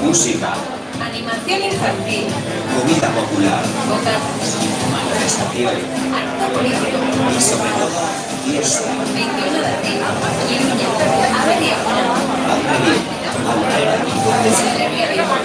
música, animación infantil, comida popular, bocatas, manifestación acto político, y sobre todo fiesta. 21 de abril, Iruña, Aberia Ona, Aurreri, aurrera. Euskal Herria Bildu.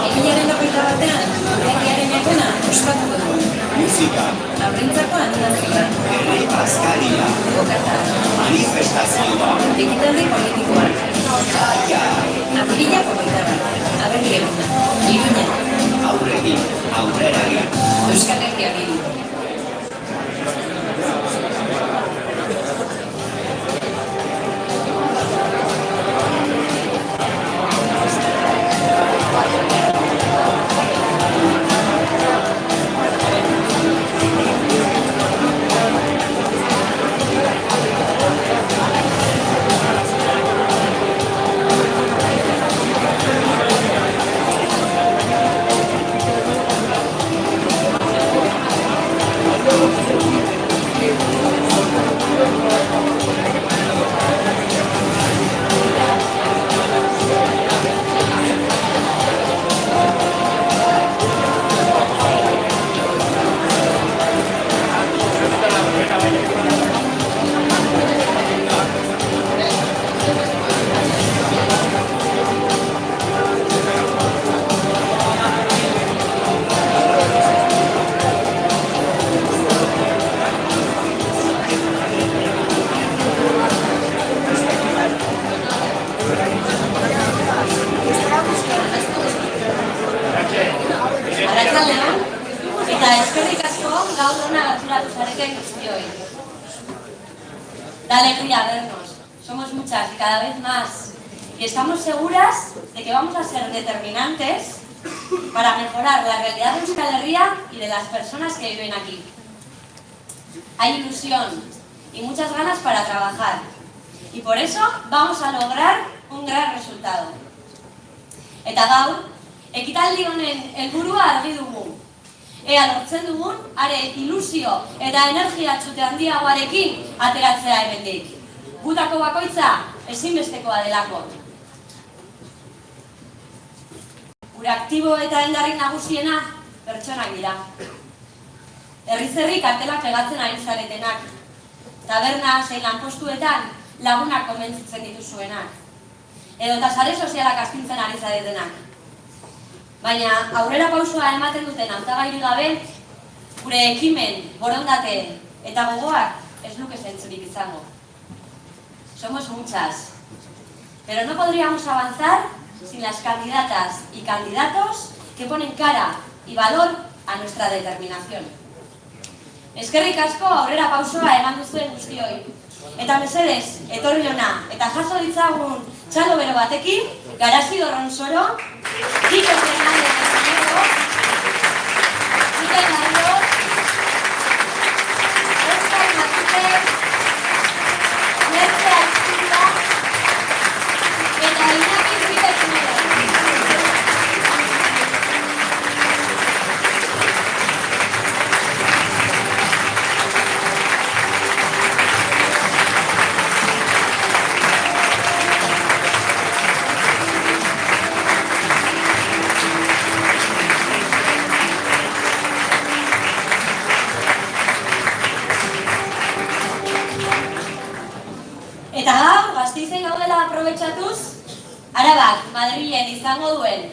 Apirilaren 21ean, herriaren eguna ospatuko dugu. Música, Aurrentzako animazioa, herri bazkaria, bokata, manifestazioa, ekitaldi politikoa. jaia, Apirilako 21, Aberia Ona, Iruña, aurregi, aurreragi. Euskal Herria Bildu. Arratsaldeon, eta eskerrik asko gaur hona gerturatu zareten guztioi. Da alegría vernos, somos muchas y cada vez más, y estamos seguras de que vamos a ser determinantes para mejorar la realidad de Euskal Herria y de las personas que viven aquí. Hay ilusión y muchas ganas para trabajar, y por eso vamos a lograr un gran resultado. Eta gaur, ekitaldi honen helburua argi dugu. Ea lortzen dugun, are ilusio eta energia txute handiagoarekin ateratzea hemendik. Gutako bakoitza ezinbestekoa delako. Gure aktibo eta endarrik nagusiena pertsonak dira. Herriz herri kartelak pegatzen ari zaretenak. Taberna zein lanpostuetan lagunak konbentzitzen dituzuenak. Edo eta sare sozialak astintzen ari zaretenak. Baina aurrera pausua ematen duten hautagairik gabe, gure ekimen, borondate eta gogoak ez luke zentzurik izango. Somos muchas, pero no podríamos avanzar sin las candidatas y candidatos que ponen cara y valor a nuestra determinación. Eskerrik asko aurrera pausua eman duzuen guztioi. Eta mesedez, etorri hona eta jaso ditzagun txalo bero batekin, Garazi Dorronsoro, Kiko Fernández de Pinero, Mikel Garro, Óscar Matute, Merce Alzira, eta Iñaki Ruiz de Pinero. Eta gaur, Gasteizen gaudela aprobetxatuz, Arabak Madrilen izango duen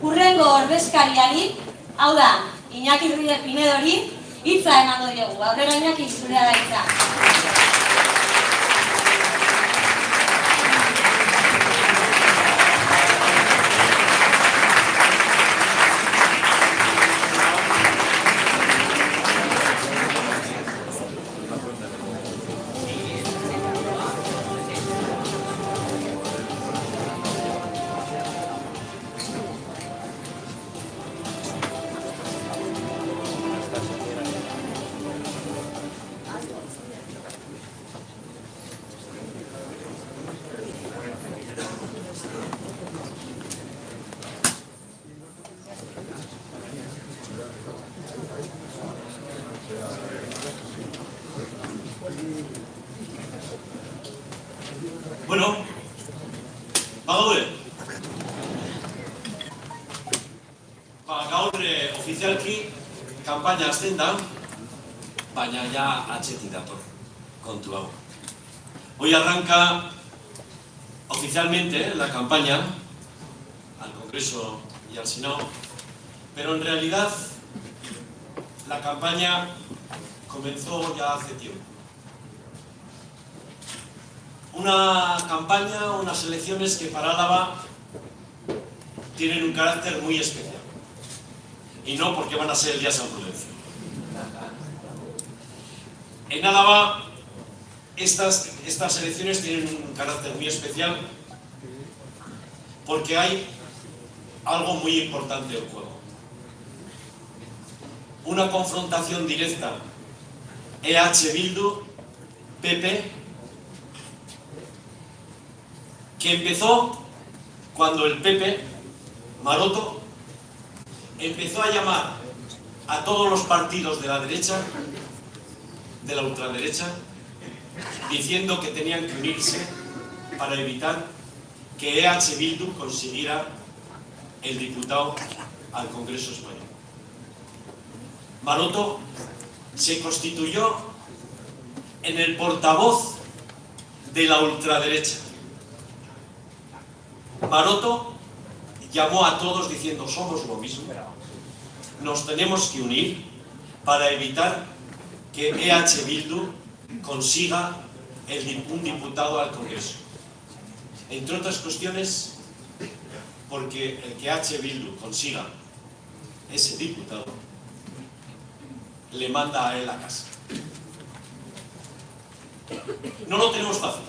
hurrengo ordezkariari, hau da, Iñaki Ruiz de Pinedori, hitza emango diogu. Aurrera Iñaki, zurea da hitza. Bueno, badaude. Gaur ofizialki kanpaina hasten da, baina ja atzetik dator kontu hau. Hoy arranca oficialmente la campaña al Congreso y al Senado, pero en realidad la campaña comenzó ya hace tiempo. Una campaña, unas elecciones que para Álava tienen un carácter muy especial. Y no porque van a ser el día San Prudencio. En Álava estas elecciones tienen un carácter muy especial porque hay algo muy importante en juego. Una confrontación directa EH Bildu, PP, que empezó cuando el PP, Maroto, empezó a llamar a todos los partidos de la derecha, de la ultraderecha, diciendo que tenían que unirse para evitar que EH Bildu consiguiera el diputado al Congreso Español. Maroto se constituyó en el portavoz de la ultraderecha. Maroto llamó a todos diciendo: somos lo mismo, nos tenemos que unir para evitar que EH Bildu consiga un diputado al Congreso. Entre otras cuestiones, porque el que EH Bildu consiga ese diputado le manda a él a casa. No lo tenemos fácil,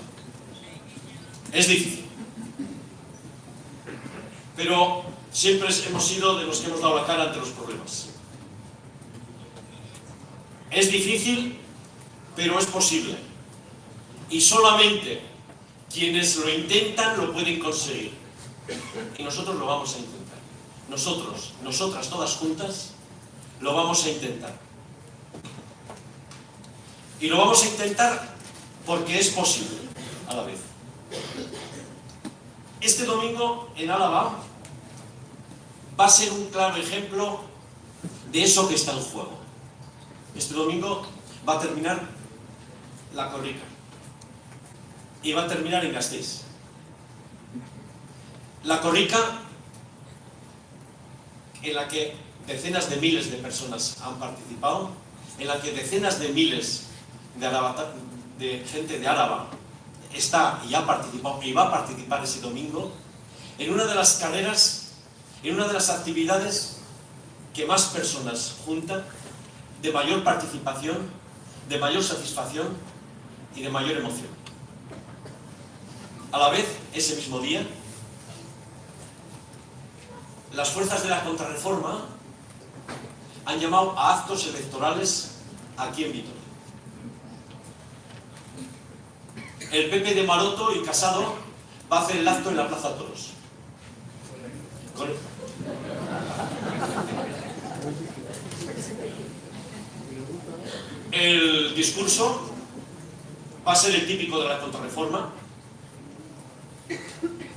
es difícil. Pero siempre hemos sido de los que hemos dado la cara ante los problemas. Es difícil, pero es posible. Y solamente quienes lo intentan lo pueden conseguir. Y nosotros lo vamos a intentar. Nosotros, nosotras, todas juntas, lo vamos a intentar. Y lo vamos a intentar porque es posible a la vez. Este domingo en Álava va a ser un claro ejemplo de eso que está en juego. Este domingo va a terminar la Korrika y va a terminar en Gasteiz. La Korrika, en la que decenas de miles de personas han participado, en la que decenas de miles de gente de Álava está y ha participado y va a participar ese domingo, en una de las carreras, en una de las actividades que más personas junta, de mayor participación, de mayor satisfacción y de mayor emoción. A la vez, ese mismo día, las fuerzas de la contrarreforma han llamado a actos electorales aquí en Vitoria. El PP de Maroto y Casado va a hacer el acto en la Plaza Toros. El discurso va a ser el típico de la contrarreforma,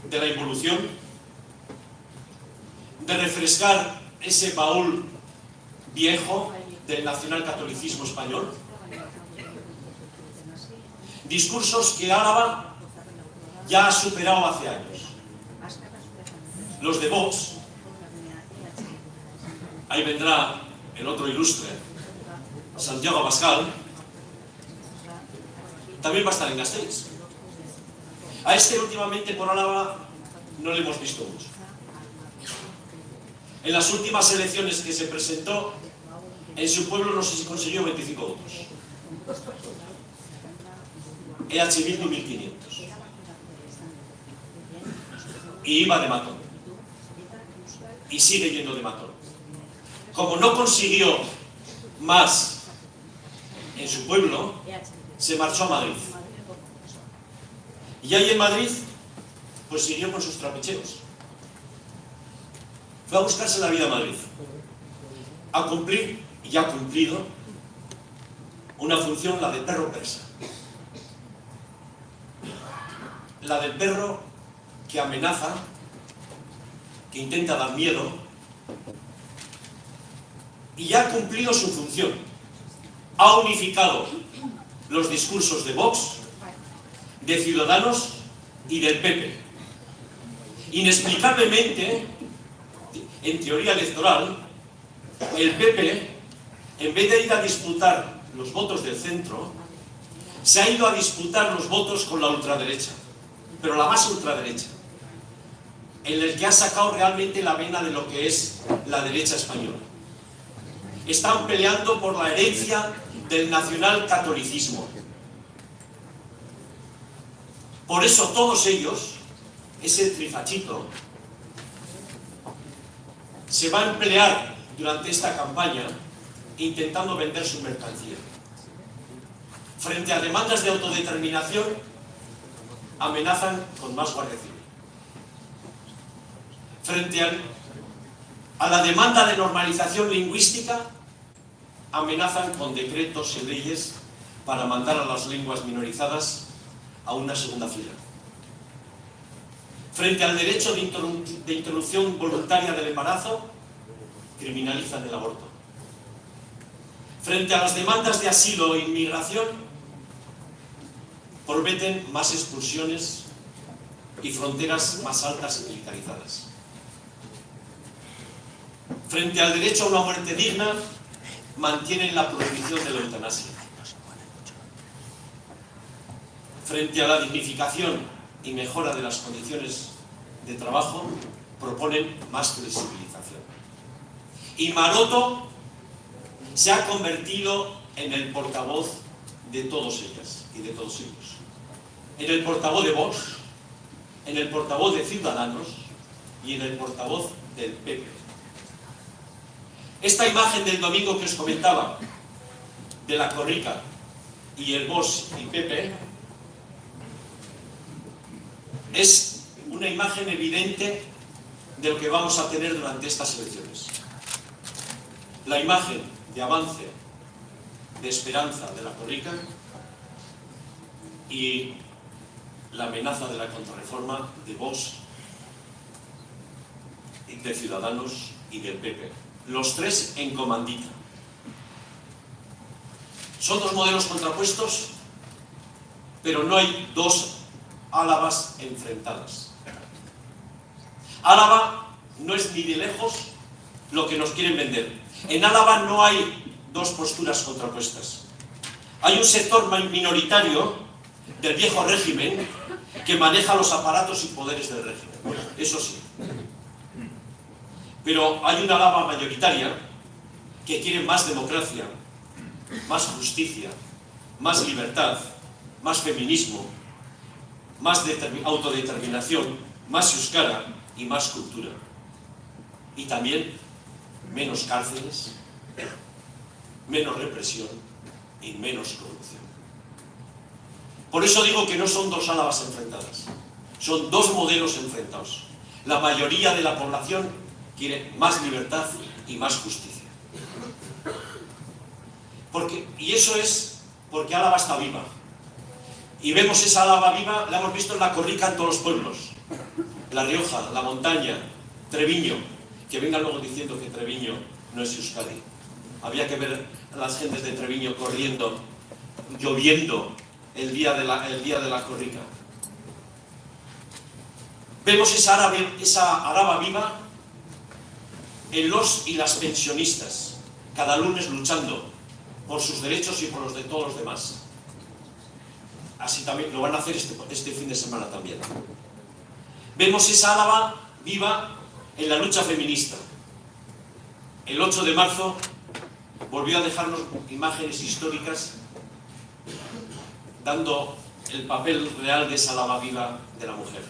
de la involución, de refrescar ese baúl viejo del nacionalcatolicismo español. Discursos que Álava ya ha superado hace años. Los de Vox, ahí vendrá el otro ilustre, Santiago Abascal, también va a estar en Gasteiz. A este últimamente por Álava no le hemos visto mucho. En las últimas elecciones que se presentó, en su pueblo no sé si consiguió 25 votos. EH Bildu 1500. Y iba de matón. Y sigue yendo de matón. Como no consiguió más en su pueblo, se marchó a Madrid. Y ahí en Madrid, pues siguió con sus trapicheos. Fue a buscarse la vida a Madrid, a cumplir, y ha cumplido, una función, la de perro persa. la del perro que amenaza, que intenta dar miedo, y ya ha cumplido su función. Ha unificado los discursos de Vox, de Ciudadanos y del PP. Inexplicablemente, en teoría electoral, el PP, en vez de ir a disputar los votos del centro, se ha ido a disputar los votos con la ultraderecha, pero la más ultraderecha, en el que ha sacado realmente la vena de lo que es la derecha española. Están peleando por la herencia del nacionalcatolicismo. Por eso todos ellos, ese trifachito, se va a emplear durante esta campaña intentando vender su mercancía. Frente a demandas de autodeterminación, amenazan con más Guardia Civil. Frente a la demanda de normalización lingüística, amenazan con decretos y leyes para mandar a las lenguas minorizadas a una segunda fila. Frente al derecho de interrupción voluntaria del embarazo, criminalizan el aborto. Frente a las demandas de asilo e inmigración, prometen más expulsiones y fronteras más altas y militarizadas. Frente al derecho a una muerte digna, mantienen la prohibición de la eutanasia. Frente a la dignificación y mejora de las condiciones de trabajo, proponen más flexibilización. Y Maroto se ha convertido en el portavoz de todos ellas y de todos ellos. En el portavoz de Vox, en el portavoz de Ciudadanos y en el portavoz del PP. Esta imagen del domingo que os comentaba, de la Corrica y el Vox y PP, es una imagen evidente de lo que vamos a tener durante estas elecciones. La imagen de avance, de esperanza de la Corrica y la amenaza de la contrarreforma de Vox, de Ciudadanos y del PP. Los tres en comandita. Son dos modelos contrapuestos, pero no hay dos Álabas enfrentadas. Álava no es ni de lejos lo que nos quieren vender. En Álava no hay dos posturas contrapuestas. Hay un sector minoritario del viejo régimen que maneja los aparatos y poderes del régimen. Eso sí. Pero hay una Álava mayoritaria que quiere más democracia, más justicia, más libertad, más feminismo, más autodeterminación, más euskara y más cultura. Y también menos cárceles, menos represión y menos corrupción. Por eso digo que no son dos Álabas enfrentadas, son dos modelos enfrentados. La mayoría de la población quiere más libertad y más justicia. Y eso es porque Álava está viva. Y vemos esa Álava viva, la hemos visto en la Corrica en todos los pueblos. La Rioja, la Montaña, Treviño. Que vengan luego diciendo que Treviño no es Euskadi. Había que ver a las gentes de Treviño corriendo, lloviendo el día de la Corrica. Vemos esa Álava viva en los y las pensionistas, cada lunes luchando por sus derechos y por los de todos los demás. Así también lo van a hacer este fin de semana también. Vemos esa Álava viva en la lucha feminista. El 8 de marzo volvió a dejarnos imágenes históricas dando el papel real de esa Álava viva de la mujer.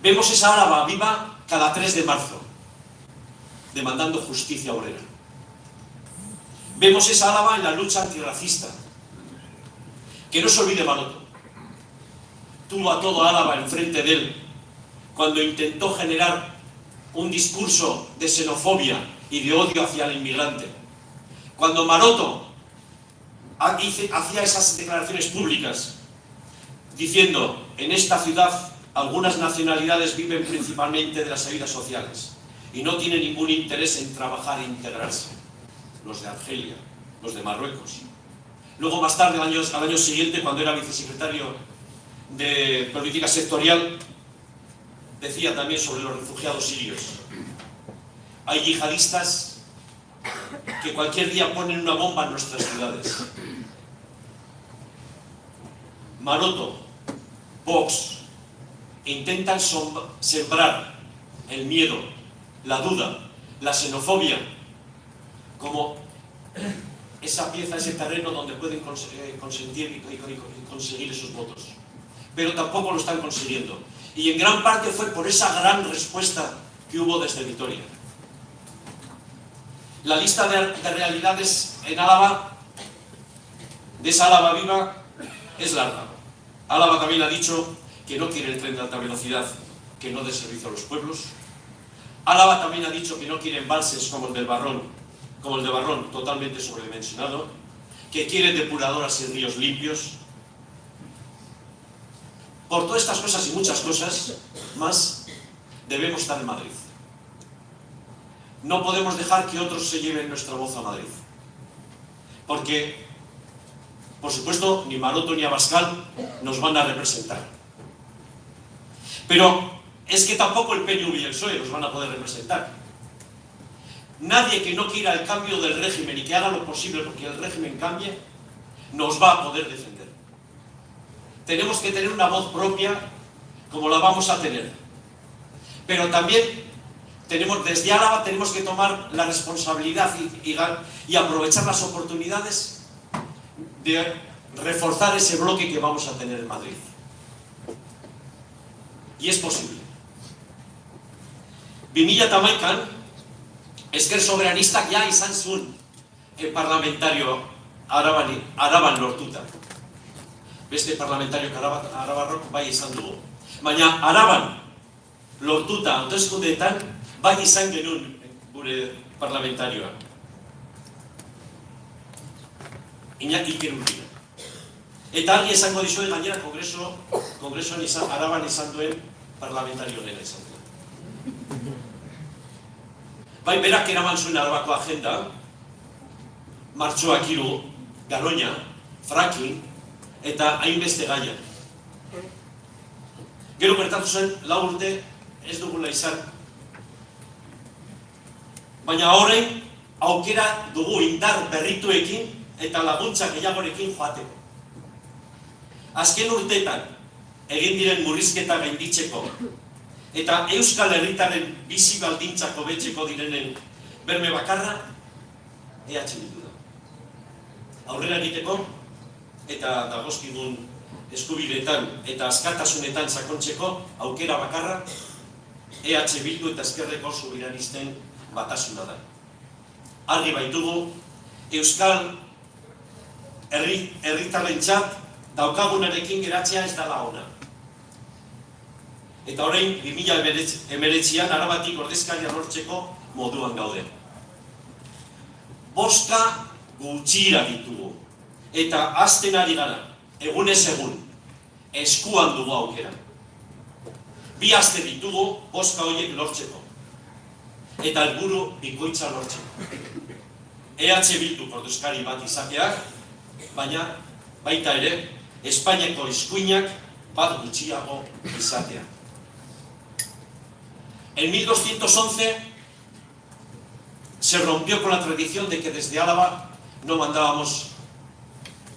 Vemos esa Álava viva cada 3 de marzo, demandando justicia obrera. Vemos esa Álava en la lucha antirracista. Que no se olvide Maroto. Tuvo a todo Álava enfrente de él cuando intentó generar un discurso de xenofobia y de odio hacia el inmigrante. Cuando Maroto hacía esas declaraciones públicas diciendo en esta ciudad algunas nacionalidades viven principalmente de las ayudas sociales y no tienen ningún interés en trabajar e integrarse. Los de Argelia, los de Marruecos. Luego, más tarde, al año siguiente, cuando era vicesecretario de Política Sectorial, decía también sobre los refugiados sirios. Hay yihadistas que cualquier día ponen una bomba en nuestras ciudades. Maroto, Vox, intentan sembrar el miedo, la duda, la xenofobia, como esa pieza, ese terreno donde pueden consentir y conseguir esos votos. Pero tampoco lo están consiguiendo. Y en gran parte fue por esa gran respuesta que hubo desde Vitoria. La lista de realidades en Álava, de esa Álava viva, es larga. Álava también ha dicho que no quiere el tren de alta velocidad que no dé servicio a los pueblos. Álava también ha dicho que no quiere embalses como el de Barrón, totalmente sobredimensionado, que quiere depuradoras y ríos limpios. Por todas estas cosas y muchas cosas más, debemos estar en Madrid. No podemos dejar que otros se lleven nuestra voz a Madrid. Porque, por supuesto, ni Maroto ni Abascal nos van a representar. Pero es que tampoco el PNV y el PSOE nos van a poder representar. Nadie que no quiera el cambio del régimen y que haga lo posible porque el régimen cambie, nos va a poder defender. Tenemos que tener una voz propia como la vamos a tener. Pero también desde Álava tenemos que tomar la responsabilidad y aprovechar las oportunidades de reforzar ese bloque que vamos a tener en Madrid. Y es posible. 2011 esker soberanista ja izan zuen parlamentario Araban lortuta. Beste parlamentario Arabarrok bai izan dugu. Baina Araban lortuta hauteskundeetan bai izan genuen gure parlamentarioa. Iñaki Ikerurgina. Eta argi esango dizue gainera kongresuan Araban izan duen parlamentario dela izan duen. Bai, berak eraman zuen Arabako agenda, martxoak 3, Garoña, fracking, eta hainbeste gaia. Gero gertatu zen, 4 urte ez dugula izan. Baina orain, aukera dugu indar berrituekin eta laguntza gehiagorekin joateko. Azken urteetan, egin diren murrizketa gainditzeko, eta Euskal Herritarren bizi baldintzak hobetzeko direnen berme bakarra, EH Bildu da. Aurrera egiteko, eta dagozkigun eskubideetan eta askatasunetan sakontzeko aukera bakarra, EH Bildu eta Ezkerreko soberanisten batasuna da. Argi baitugu, Euskal Herritarrentzat daukagunarekin geratzea ez dela ona. Eta orain, 2019an Arabatik ordezkaria lortzeko moduan gaude. Boska gutxira ditugu. Eta hazten ari gara, egunez egun, eskuan dugu aukera. 2 aste ditugu boska horiek lortzeko. Eta helburu bikoitza lortzeko. EH Bildu ordezkari bat izateak, baina baita ere, Espainiako eskuinak bat gutxiago izatea. En 1211 se rompió con la tradición de que desde Álava no mandábamos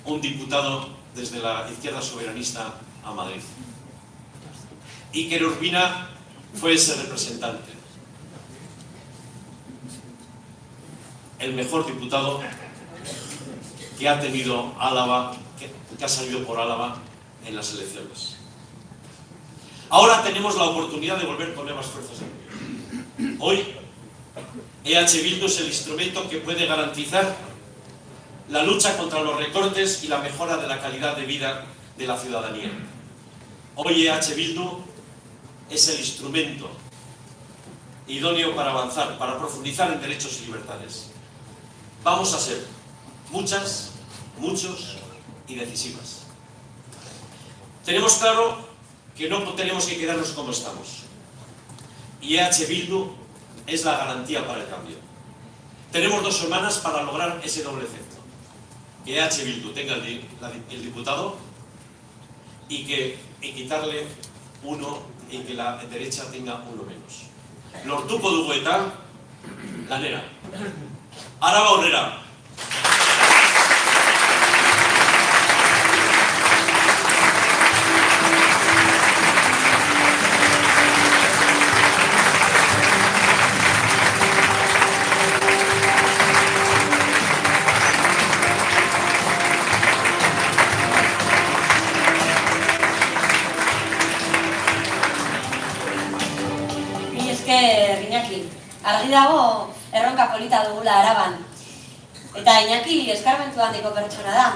un diputado desde la izquierda soberanista a Madrid. Iker Urbina fue ese representante. El mejor diputado que ha tenido Álava, que ha salido por Álava en las elecciones. Ahora tenemos la oportunidad de volver con nuevas fuerzas de gobierno. Hoy, EH Bildu es el instrumento que puede garantizar la lucha contra los recortes y la mejora de la calidad de vida de la ciudadanía. Hoy EH Bildu es el instrumento idóneo para avanzar, para profundizar en derechos y libertades. Vamos a ser muchas, muchos y decisivas. Tenemos claro que no tenemos que quedarnos como estamos. Y EH Bildu es la garantía para el cambio. Tenemos 2 semanas para lograr ese doble efecto. Que EH Bildu tenga el diputado y quitarle uno y que la derecha tenga uno menos. Lortuko dugu eta lanera. Araba aurrera. Iñaki, argi dago erronka polita dugula Araban. Eta Iñaki eskarmentu handiko pertsona da.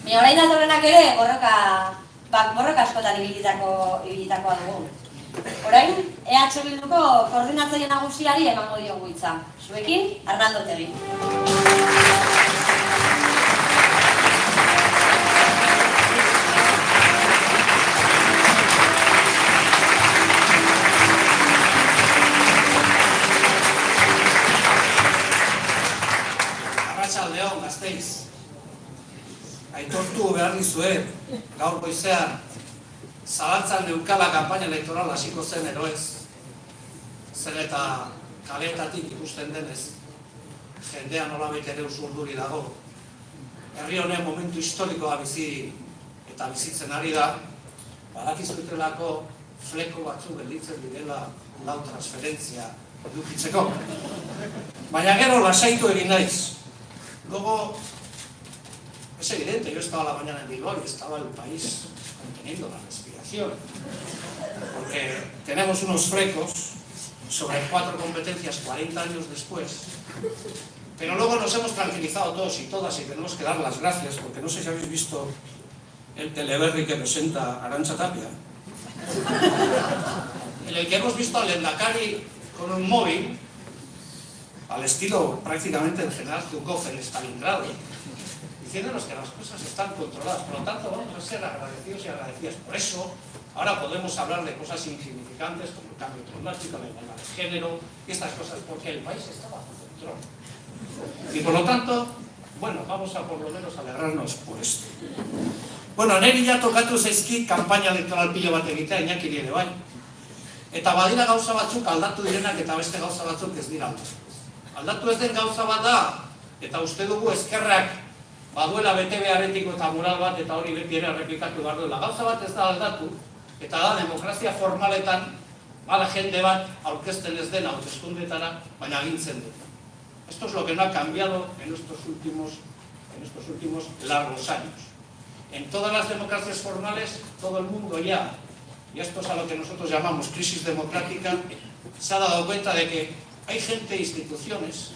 Baina orain datorrenak ere borroka askotan ibilitakoa dugu. Orain, EH Bilduko koordinatzaile nagusiari emango diogu hitza. Zuekin, Arnaldo Otegi. Arratsaldeon, Gasteiz. Aitortu behar dizuet, gaur goizean, zalantzan neukala kanpaina elektoral hasiko zen edo ez. Zer eta kaleetatik ikusten denez, jendean nolabait ere usurduri dago. Herri honen momentu historikoa bizi eta bizitzen ari da, badakizutelako fleko batzu gelditzen direla lau transferentzia edukitzeko. Baina gero lasaitu egin naiz. Luego, es evidente, yo estaba la mañana en Bilbao y estaba el país conteniendo la respiración, porque tenemos unos flecos sobre 4 competencias 40 años después, pero luego nos hemos tranquilizado todos y todas y tenemos que dar las gracias, porque no sé si habéis visto el teleberri que presenta Arantxa Tapia, en el que hemos visto al Lehendakari con un móvil, al estilo prácticamente del general Zhukov en Stalingrado, diciéndonos que las cosas están controladas. Por lo tanto, vamos a ser agradecidos y agradecidas. Por eso, ahora podemos hablar de cosas insignificantes como el cambio climático, la igualdad de género y estas cosas, porque el país está bajo control. Y por lo tanto, bueno, vamos a por lo menos alegrarnos por esto. Bueno, neri ja tokatu zaizkit kanpaina elektoral pilo bat egitea, Iñakiri ere bai. Eta badira gauza batzuk aldatu direnak eta beste gauza batzuk ez dira aldatu. Aldatu ez den gauza bat da, eta uste dugu ezkerrak baduela bete beharretiko eta moral bat, eta hori beti ere errepikatu behar duela. Gauza bat ez da aldatu, eta da demokrazia formaletan bada jende bat aurkezten ez den hauteskundetara, baina agintzen du. Esto es lo que no ha cambiado en estos últimos largos años. En todas las democracias formales, todo el mundo ya, y esto es a lo que nosotros llamamos crisis democrática, se ha dado cuenta de que hay gente e instituciones,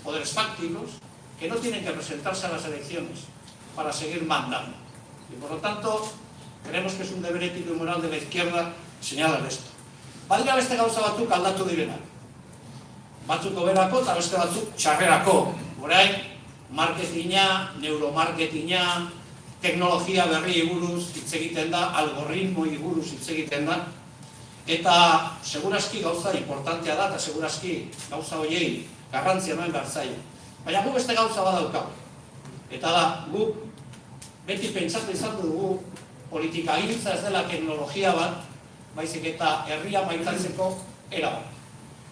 poderes fácticos, que no tienen que presentarse a las elecciones para seguir mandando. Y por lo tanto, creemos que es un deber ético y moral de la izquierda señalar esto. Badira beste gauza batzuk aldatu direnak. Batzuk hoberako eta beste batzuk txarrerako. Orain, marketinga, neuromarketinga, teknologia berri buruz hitz egiten da, algoritmoi buruz hitz egiten da, eta segurazki gauza importantea da, eta segurazki gauza horiei garrantzia noen behar zaio. Baina gu beste gauza badaukagu. Eta da, gu beti pentsatu izan dugu politikagintza ez dela teknologia bat, baizik eta herria maitatzeko era bat.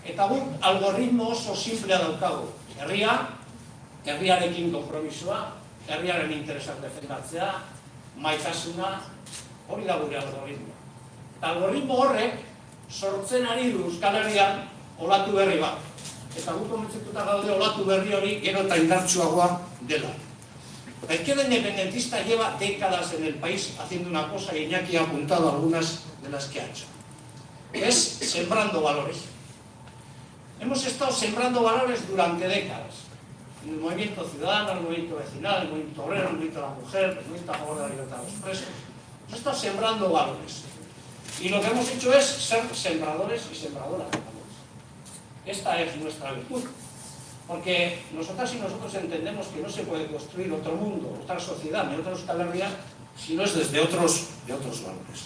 Eta gu algoritmo oso simplea daukagu. Herriarekin konpromisoa, herriaren interesak defendatzea, maitasuna, hori da gure algoritmoa. Eta algoritmo horrek sortzen ari du Euskal Herrian olatu berri bat. Eta gu komentzituta gaude olatu berri hori gero eta indartsuagoa dela. La izquierda independentista lleva décadas en el país haciendo una cosa y Iñaki ha apuntado algunas de las que ha hecho. Es sembrando valores. Hemos estado sembrando valores durante décadas. En el movimiento ciudadano, el movimiento vecinal, el movimiento obrero, el movimiento de la mujer, el movimiento a favor de la libertad de los presos. Hemos estado sembrando valores. Y lo que hemos hecho es ser sembradores y sembradoras de valores. Esta es nuestra virtud. Porque nosotras y nosotros entendemos que no se puede construir otro mundo, otra sociedad, ni otra Euskal Herria, si no es desde otros valores.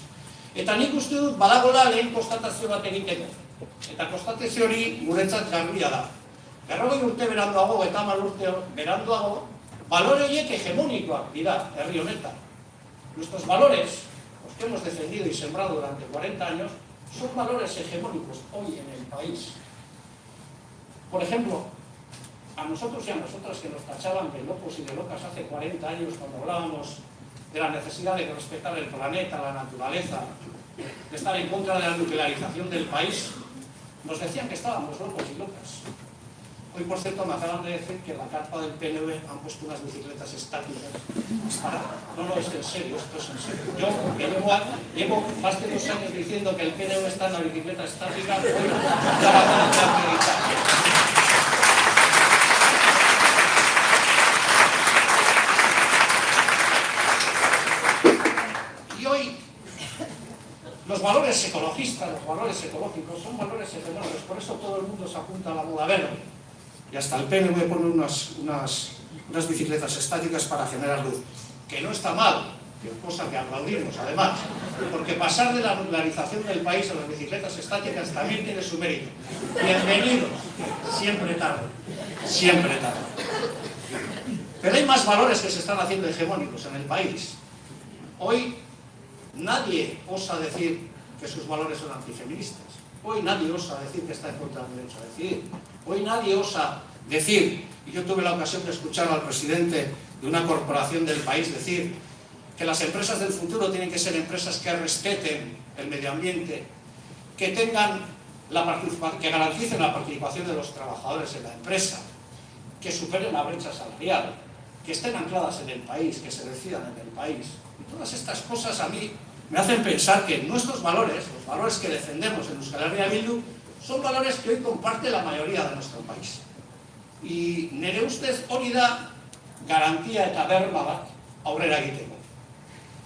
Eta nik uste dut badagoela lehen konstatazio bat egiteko. Eta konstatazio hori guretzat garbia da. 40 urte beranduago eta 10 urte beranduago, balore horiek hegemonikoak dira herri honetan. Nuestros valores, los que hemos defendido y sembrado durante 40 años, son valores hegemónicos hoy en el país. Por ejemplo, a nosotros y a nosotras que nos tachaban de locos y de locas hace 40 años cuando hablábamos de la necesidad de respetar el planeta, la naturaleza, de estar en contra de la nuclearización del país, nos decían que estábamos locos y locas. Hoy, por cierto, me acaban de decir que en la carpa del PNV han puesto unas bicicletas estáticas. No, es en serio, esto es en serio. Yo, que llevo más de 2 años diciendo que el PNV está en la bicicleta estática, hoy ya la van a acreditar. Y hoy, los valores ecologistas, los valores ecológicos, son valores hegemónicos, por eso todo el mundo se apunta a la moda verde. Y hasta el PNV pone unas bicicletas estáticas para generar luz. Que no está mal, que cosa que aplaudimos además, porque pasar de la nuclearización del país a las bicicletas estáticas también tiene su mérito. Bienvenidos, siempre tarde, siempre tarde. Pero hay más valores que se están haciendo hegemónicos en el país. Hoy nadie osa decir que sus valores son antifeministas. Hoy nadie osa decir que está en contra del derecho a decidir. Hoy nadie osa decir, y yo tuve la ocasión de escuchar al presidente de una corporación del país decir que las empresas del futuro tienen que ser empresas que respeten el medio ambiente, que tengan que garanticen la participación de los trabajadores en la empresa, que superen la brecha salarial, que estén ancladas en el país, que se decidan en el país. Y todas estas cosas a mí me hacen pensar que nuestros valores, los valores que defendemos en Euskal Herria Bildu, son valores que hoy comparte la mayoría de nuestro país. Y nire ustez hori da garantia eta berma bat aurrera egiteko.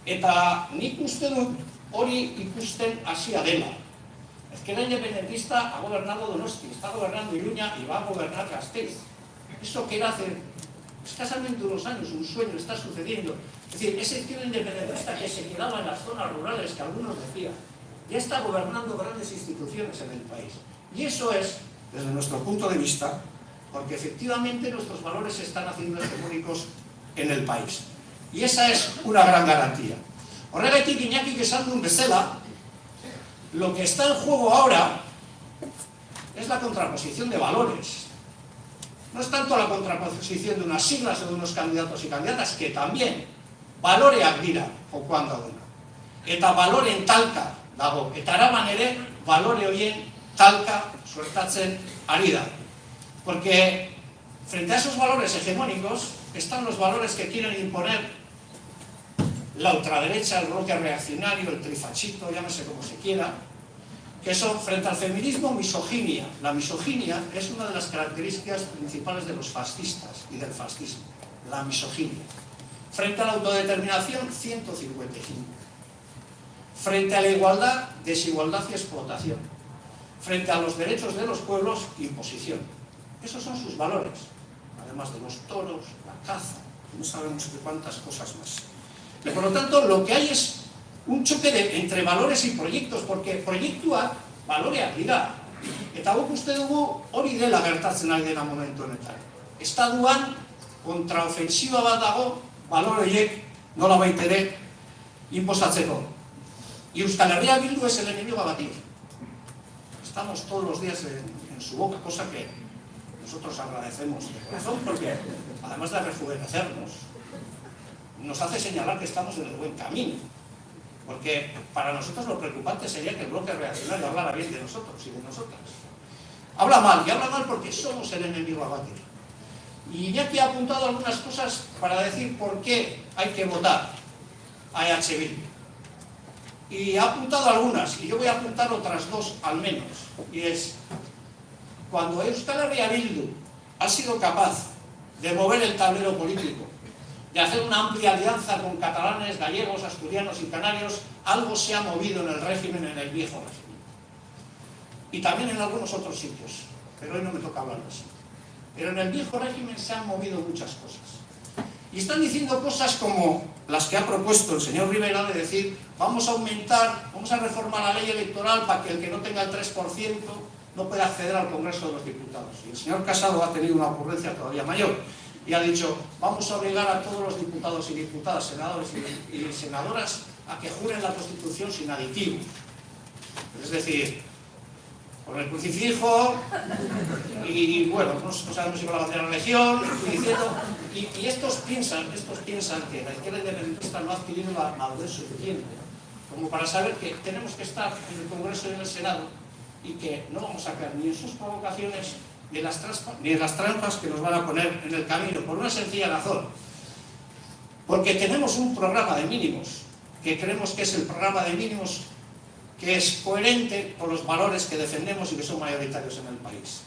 Eta nik uste dut hori ikusten hasia dela. Ezkerra Independentista ha gobernado Donosti, está gobernando Iruña y va a gobernar Gasteiz. Eso que era hace escasamente unos años, un sueño está sucediendo. Es decir, ese Izquierda Independentista que se quedaba en las zonas rurales que algunos decían, ya está gobernando grandes instituciones en el país. Y eso es, desde nuestro punto de vista, porque efectivamente nuestros valores se están haciendo hegemónicos en el país. Y esa es una gran garantía. Horregatik Iñaki esan duen bezala, lo que está en juego ahora es la contraposición de valores. No es tanto la contraposición de unas siglas o de unos candidatos y candidatas, que también baloreak dira jokoan daudena. Eta baloren talka dago. Eta araban ere balore horien talka suertatzen ari da. Porque frente a esos valores hegemónicos están los valores que quieren imponer la ultraderecha, el bloque reaccionario, el trifachito, llámese como se quiera, que son frente al feminismo misoginia. La misoginia es una de las características principales de los fascistas y del fascismo, la misoginia. Frente a la autodeterminación, 155. Frente a la igualdad, desigualdad y explotación. Frente a los derechos de los pueblos, imposición. Esos son sus valores, además de los toros, la caza, no sabemos de cuántas cosas más. Y por lo tanto, lo que hay es un choque entre valores y proyectos, porque proiektuak baloreak dira. Eta guk uste dugu hori dela gertatzen ari dena momentu honetan. Estatuan kontraofensiba bat dago balore horiek nolabait ere inposatzeko. Y Euskal Herria Bildu es el enemigo a batir. Estamos todos los días en su boca, cosa que nosotros agradecemos de corazón, porque además de rejuvenecernos, nos hace señalar que estamos en el buen camino. Porque para nosotros lo preocupante sería que el bloque reaccionario hablara bien de nosotros y de nosotras. Habla mal, y habla mal porque somos el enemigo a batir. Y ya que he apuntado algunas cosas para decir por qué hay que votar a EH Bildu. Y he apuntado algunas, y yo voy a apuntar otras dos al menos. Y es, cuando Euskal Herria Bildu ha sido capaz de mover el tablero político, de hacer una amplia alianza con catalanes, gallegos, asturianos y canarios, algo se ha movido en el régimen, en el viejo régimen. Y también en algunos otros sitios, pero hoy no me toca hablar de eso. Pero en el viejo régimen se han movido muchas cosas. Y están diciendo cosas como las que ha propuesto el señor Rivera, de decir, vamos a reformar la ley electoral para que el que no tenga el 3% no pueda acceder al Congreso de los Diputados. Y el señor Casado ha tenido una ocurrencia todavía mayor y ha dicho, vamos a obligar a todos los diputados y diputadas, senadores y senadoras a que juren la Constitución sin aditivos. Es decir, con el crucifijo y bueno, no sabemos si con la bandera de la Legión, y estos piensan que la izquierda independentista no ha adquirido la madurez suficiente como para saber que tenemos que estar en el Congreso y en el Senado y que no vamos a caer ni en sus provocaciones ni en las trampas que nos van a poner en el camino, por una sencilla razón. Porque tenemos un programa de mínimos, que creemos que es el programa de mínimos que es coherente con los valores que defendemos y que son mayoritarios en el país.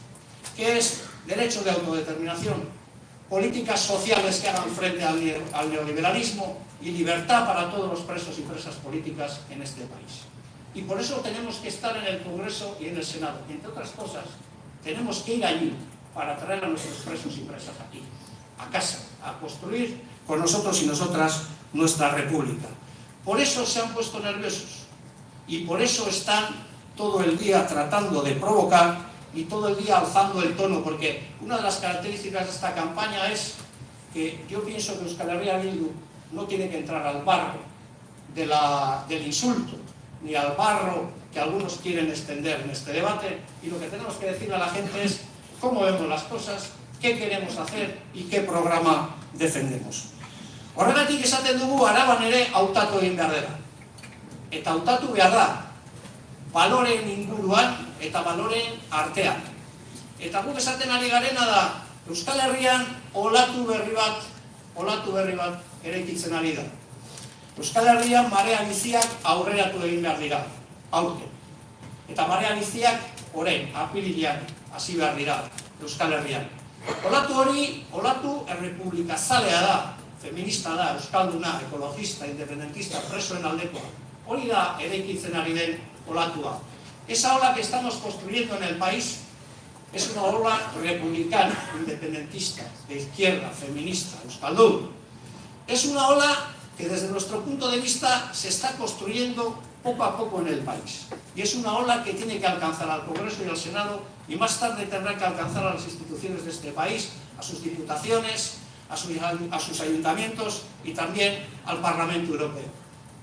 Que es derecho de autodeterminación, políticas sociales que hagan frente al neoliberalismo y libertad para todos los presos y presas políticas en este país. Y por eso tenemos que estar en el Congreso y en el Senado. Y entre otras cosas, tenemos que ir allí para traer a nuestros presos y presas aquí, a casa, a construir con nosotros y nosotras nuestra república. Por eso se han puesto nerviosos y por eso están todo el día tratando de provocar y todo el día alzando el tono, porque una de las características de esta campaña es que yo pienso que Euskal Herria Bildu no tiene que entrar al barro del insulto, ni al barro que algunos quieren extender en este debate, y lo que tenemos que decirle a la gente es cómo vemos las cosas, qué queremos hacer y qué programa defendemos. Horregatik esaten dugu Araban ere hautatu egin behar dela. Eta hautatu behar da, baloreen inguruan eta baloreen artean. Eta guk esaten ari garena da, Euskal Herrian olatu berri bat eraikitzen ari da. Euskal Herrian marea biziak aurreratu egin behar dira, aurten. Eta marea biziak orain, apirilean hasi behar dira Euskal Herrian. Olatu hori, olatu errepublikazalea da, feminista da, euskalduna, ekologista, independentista, presoen aldekoa. Hori da eraikitzen ari den olatua. Esa ola que estamos construyendo en el país es una ola republicana, independentista, de izquierda, feminista, euskaldun. Es una ola que desde nuestro punto de vista se está construyendo poco a poco en el país. Y es una ola que tiene que alcanzar al Congreso y al Senado y más tarde tendrá que alcanzar a las instituciones de este país, a sus diputaciones, a sus ayuntamientos y también al Parlamento Europeo.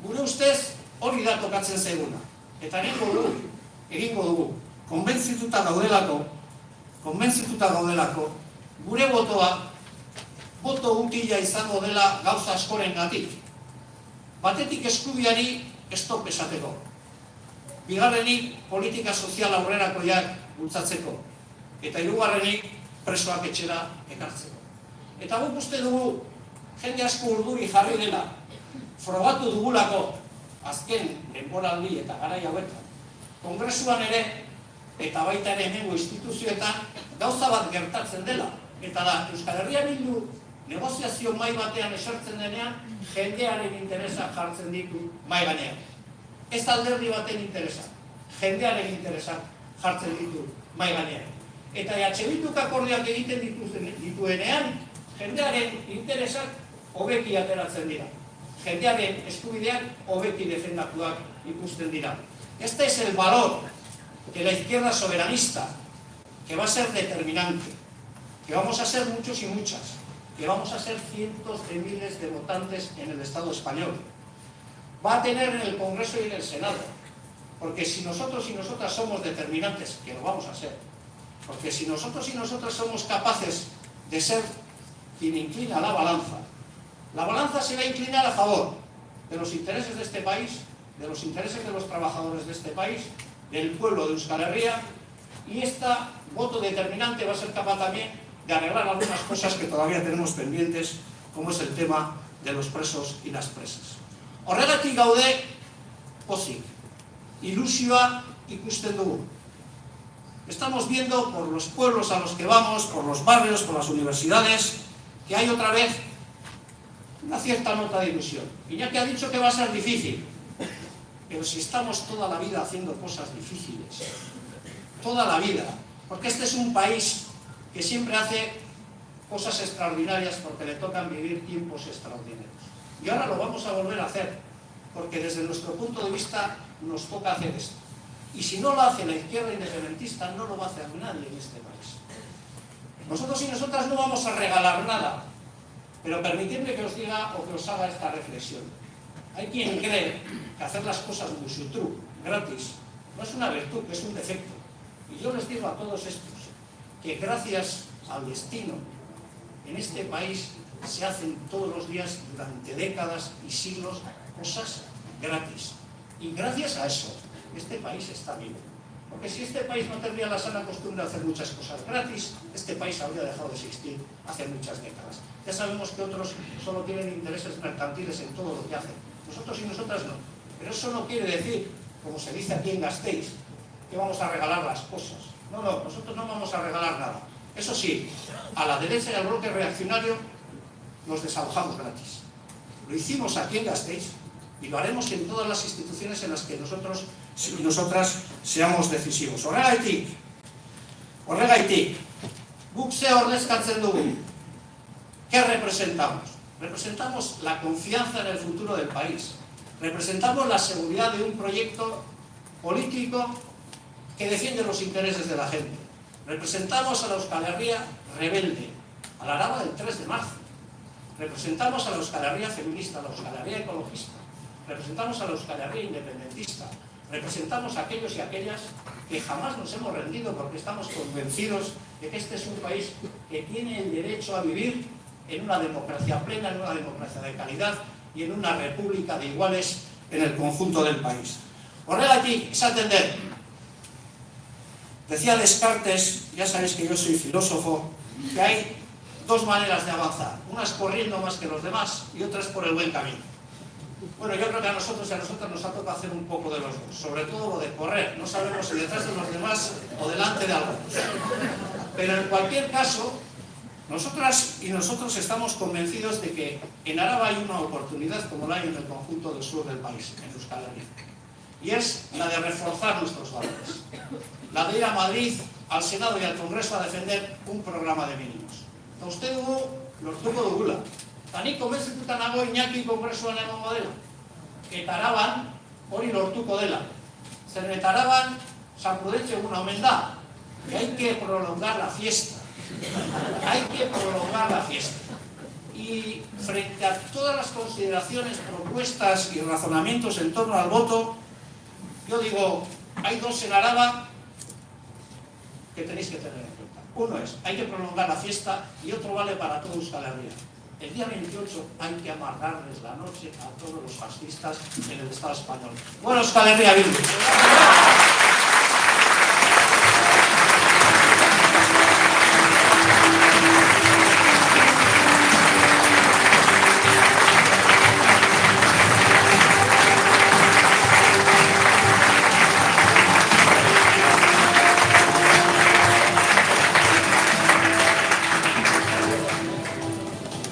Gure ustez hori da tokatzen zaiguna. Eta egingo dugu, konbentzituta gaudelako, gure botoa, boto utila izango dela gauza askorengatik. Batetik eskubiari stop esateko. Bigarrenik politika sozial aurrerakoiak bultzatzeko. Eta hirugarrenik presoak etxera ekartzeko. Eta guk uste dugu, jende asko urduri jarri dela, frogatu dugulako, azken denboraldi eta garai hauetan, Kongresuan ere, eta baita ere hemengo instituzioetan, gauza bat gertatzen dela. Eta da, Euskal Herria Bildu negoziazio mai batean esertzen denean, jendearen interesak jartzen ditu mai gainean. Ez alderdi baten interesak, jendearen interesak jartzen ditu mai gainean. Eta Bilduk akordioak egiten dituenean, jendearen interesak hobeki ateratzen dira. Jendearen eskubideak hobeki defendatuak ikusten dira. Este es el valor de la izquierda soberanista, que va a ser determinante, que vamos a ser muchos y muchas, que vamos a ser cientos de miles de votantes en el Estado español. Va a tener en el Congreso y en el Senado, porque si nosotros y nosotras somos determinantes, que lo vamos a ser, porque si nosotros y nosotras somos capaces de ser quien inclina la balanza se va a inclinar a favor de los intereses de este país, de los intereses de los trabajadores de este país, del pueblo de Euskal Herria, y este voto determinante va a ser capaz también de arreglar algunas cosas que todavía tenemos pendientes, como es el tema de los presos y las presas. Horregatik gaude pozik, ilusioa ikusten dugu. Estamos viendo por los pueblos a los que vamos, por los barrios, por las universidades, que hay otra vez una cierta nota de ilusión. Iñaki ha dicho que va a ser difícil, pero si estamos toda la vida haciendo cosas difíciles, toda la vida, porque este es un país que siempre hace cosas extraordinarias porque le tocan vivir tiempos extraordinarios. Y ahora lo vamos a volver a hacer, porque desde nuestro punto de vista nos toca hacer esto. Y si no lo hace la izquierda independentista, no lo va a hacer nadie en este país. Nosotros y nosotras no vamos a regalar nada, pero permitidme que os diga o que os haga esta reflexión. Hay quien cree que hacer las cosas musutru, gratis, no es una virtud, que es un defecto. Y yo les digo a todos estos que gracias al destino en este país se hacen todos los días durante décadas y siglos cosas gratis. Y gracias a eso, este país está vivo. Porque si este país no tendría la sana costumbre de hacer muchas cosas gratis, este país habría dejado de existir hace muchas décadas. Ya sabemos que otros solo tienen intereses mercantiles en todo lo que hacen. Nosotros y nosotras no. Pero eso no quiere decir, como se dice aquí en Gasteiz, que vamos a regalar las cosas. No, nosotros no vamos a regalar nada. Eso sí, a la derecha y al bloque reaccionario nos desalojamos gratis. Lo hicimos aquí en Gasteiz y lo haremos en todas las instituciones en las que nosotros y nosotras seamos decisivos. Horregaitik, guk ze ordezkatzen dugu. ¿Qué representamos? Representamos la confianza en el futuro del país. Representamos la seguridad de un proyecto político que defiende los intereses de la gente. Representamos a la Euskal Herria rebelde, a la Araba del 3 de marzo. Representamos a la Euskal Herria feminista, a la Euskal Herria ecologista. Representamos a la Euskal Herria independentista. Representamos a aquellos y aquellas que jamás nos hemos rendido porque estamos convencidos de que este es un país que tiene el derecho a vivir en una democracia plena, en una democracia de calidad y en una república de iguales en el conjunto del país. Horregatik esaten dut, decía Descartes, ya sabéis que yo soy filósofo, que hay dos maneras de avanzar, unas corriendo más que los demás y otras por el buen camino. Bueno, yo creo que a nosotros y a nosotras nos ha tocado hacer un poco de los dos, sobre todo lo de correr, no sabemos si detrás de los demás o delante de algunos. Pero en cualquier caso, nosotras y nosotros estamos convencidos de que en Araba hay una oportunidad como la hay en el conjunto del sur del país, en Euskal Herria. Y es la de reforzar nuestros valores. La de ir a Madrid, al Senado y al Congreso a defender un programa de mínimos. Uste dugu, lortuko dugula. Eta nik konbentzituta nago Iñaki Kongresuan egongo dela. Eta Araban hori lortuko dela. Zeren eta Araban San Prudentzio eguna omen da. Y hay que prolongar la fiesta. Hay que prolongar la fiesta. Y frente a todas las consideraciones, propuestas y razonamientos en torno al voto, yo digo, hay dos en Araba que tenéis que tener en cuenta. Uno es, hay que prolongar la fiesta y otro vale para todo Euskal Herria. El día 28 hay que amargarles la noche a todos los fascistas en el Estado español. Bueno, Euskal Herria Bildu.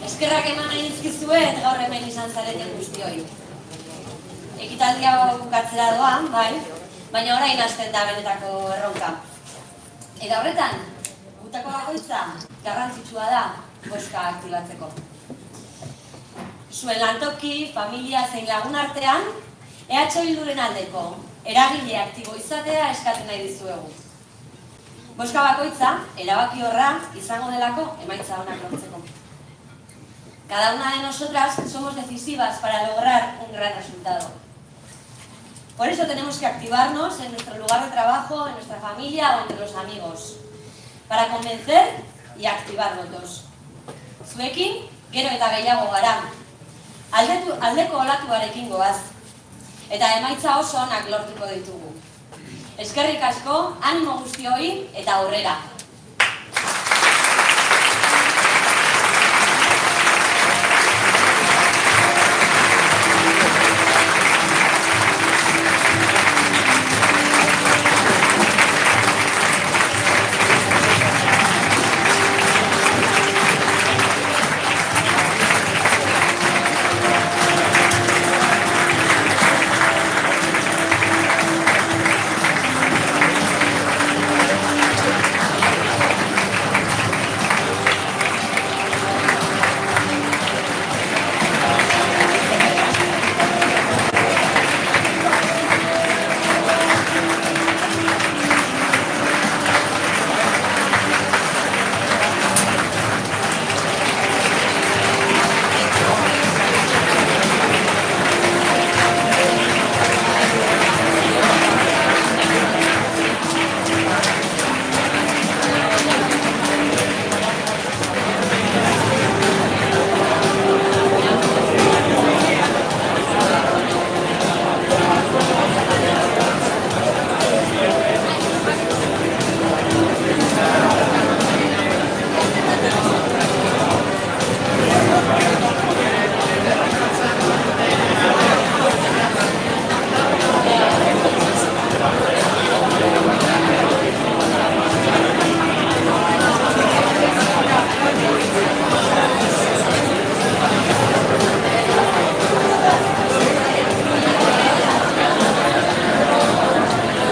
Eskerrak eman nahi dizkizuet gaur hemen izan zareten guztioi. Ekitaldia bukatzera doan, bai, baina orain hasten da benetako erronka. Eta horretan, gutako bakoitza garrantzitsua da bozka aktibatzeko. Zuen lantoki, familia zein lagun artean, EH Bilduren aldeko eragile aktibo izatea eskatzen nahi dizuegu. Bozka bakoitza, erabakiorra izango delako emaitza onak lortzeko. Cada una de nosotras somos decisivas para lograr un gran resultado. Por eso tenemos que activarnos en nuestro lugar de trabajo, en nuestra familia o entre los amigos, para convencer y activar votos. Zuekin, gero eta gehiago gara. Aldeko olatuarekin goaz. Eta emaitza oso onak lortuko ditugu. Eskerrik asko, animo guztioi eta aurrera.